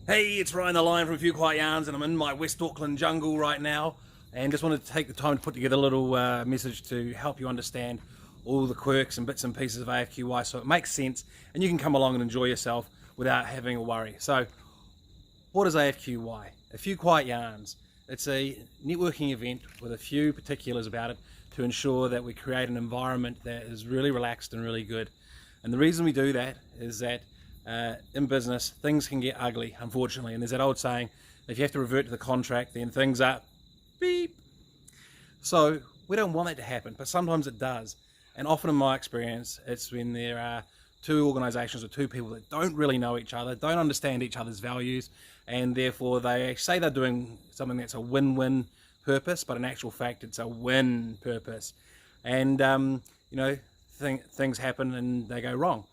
Hey, it's Ryan the Lion from AFQY Yarns, and I'm in my West Auckland jungle right now, and just wanted to take the time to put together a little message to help you understand all the quirks and bits and pieces of AFQY so it makes sense and you can come along and enjoy yourself without having a worry. So, what is AFQY? AFQY Yarns. It's a networking event with a few particulars about it to ensure that we create an environment that is really relaxed and really good. And the reason we do that is that in business, things can get ugly, unfortunately, and there's that old saying, if you have to revert to the contract, then things are beep. So we don't want that to happen, but sometimes it does. And often in my experience, it's when there are two organizations or two people that don't really know each other, don't understand each other's values, and therefore they say they're doing something that's a win-win purpose, but in actual fact it's a win purpose. And you know, things happen and they go wrong.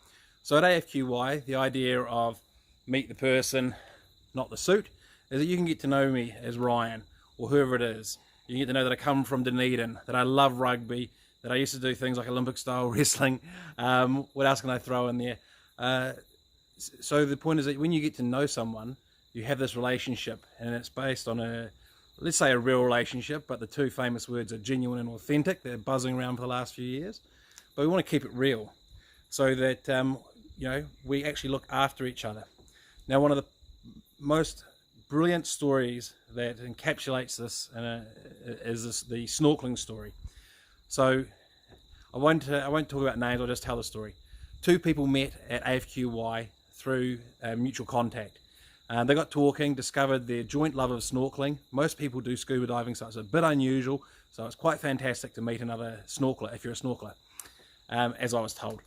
So at AFQY, the idea of meet the person, not the suit, is that you can get to know me as Ryan, or whoever it is. You can get to know that I come from Dunedin, that I love rugby, that I used to do things like Olympic style wrestling. What else can I throw in there? So the point is that when you get to know someone, you have this relationship, and it's based on let's say a real relationship, but the two famous words are genuine and authentic. They're buzzing around for the last few years. But we want to keep it real, so that you know, we actually look after each other. Now, one of the most brilliant stories that encapsulates this is the snorkeling story. So I won't talk about names, I'll just tell the story. Two people met at AFQY through mutual contact. They got talking, discovered their joint love of snorkeling. Most people do scuba diving, so it's a bit unusual. So it's quite fantastic to meet another snorkeler if you're a snorkeler, as I was told.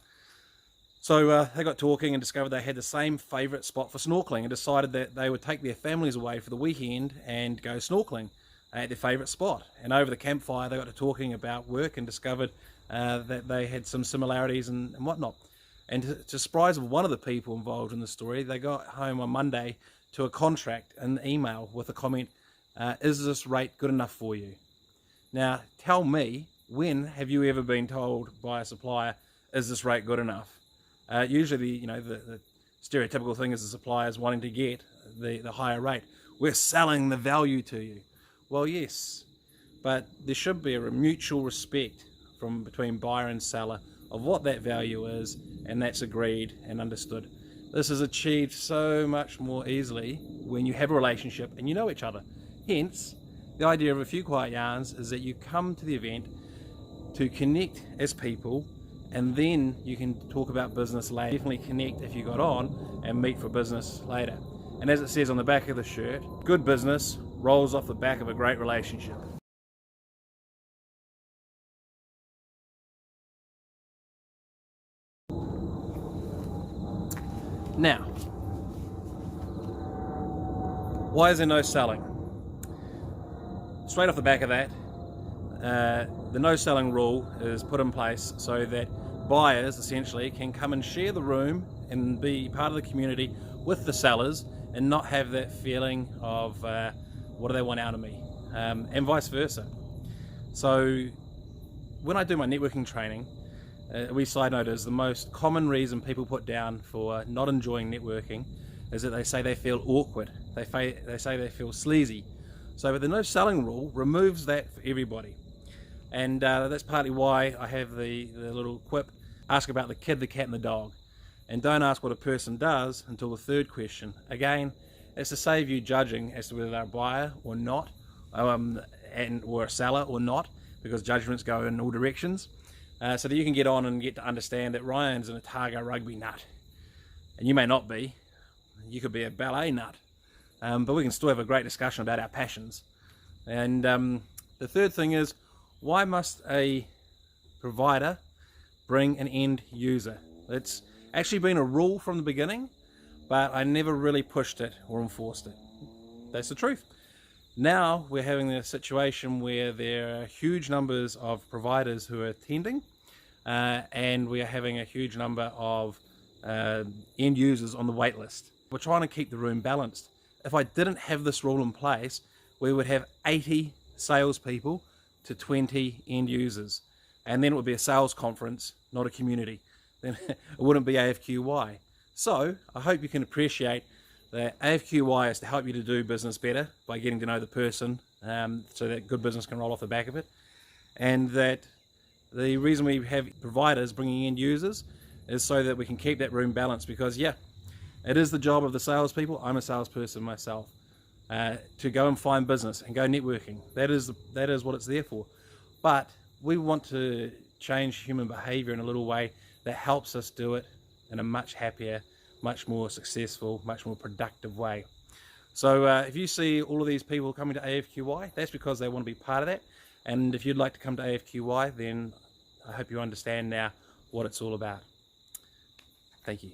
So they got talking and discovered they had the same favourite spot for snorkeling, and decided that they would take their families away for the weekend and go snorkeling at their favourite spot. And over the campfire they got to talking about work and discovered that they had some similarities and whatnot. And to surprise of one of the people involved in the story, they got home on Monday to a contract, an email with a comment, is this rate good enough for you? Now tell me, when have you ever been told by a supplier, is this rate good enough? Usually, the stereotypical thing is the suppliers wanting to get the higher rate. We're selling the value to you. Well, yes, but there should be a mutual respect between buyer and seller of what that value is, and that's agreed and understood. This is achieved so much more easily when you have a relationship and you know each other. Hence, the idea of AFQY Yarns is that you come to the event to connect as people, and then you can talk about business later. Definitely connect if you got on and meet for business later. And as it says on the back of the shirt, good business rolls off the back of a great relationship. Now, why is there no selling? Straight off the back of that, the no selling rule is put in place so that buyers essentially can come and share the room and be part of the community with the sellers and not have that feeling of what do they want out of me, and vice versa. So when I do my networking training, a wee side note is the most common reason people put down for not enjoying networking is that they say they feel awkward, they say they feel sleazy. So the no selling rule removes that for everybody. And that's partly why I have the little quip, ask about the kid, the cat and the dog, and don't ask what a person does until the third question. Again, it's to save you judging as to whether they're a buyer or not, or a seller or not, because judgments go in all directions, so that you can get on and get to understand that Ryan's an Otago rugby nut, and you may not be, you could be a ballet nut, but we can still have a great discussion about our passions. And the third thing is, why must a provider bring an end user? It's actually been a rule from the beginning, but I never really pushed it or enforced it. That's the truth. Now we're having a situation where there are huge numbers of providers who are attending, and we are having a huge number of end users on the wait list. We're trying to keep the room balanced. If I didn't have this rule in place, we would have 80 salespeople to 20 end users, and then it would be a sales conference, not a community. Then it wouldn't be AFQY. So I hope you can appreciate That AFQY is to help you to do business better by getting to know the person, so that good business can roll off the back of it. And that the reason we have providers bringing in users is so that we can keep that room balanced, because yeah, it is the job of the salespeople. I'm a salesperson myself, to go and find business and go networking. That is what it's there for. But we want to change human behavior in a little way that helps us do it in a much happier, much more successful, much more productive way. So if you see all of these people coming to AFQY, that's because they want to be part of that. And if you'd like to come to AFQY, then I hope you understand now what it's all about. Thank you.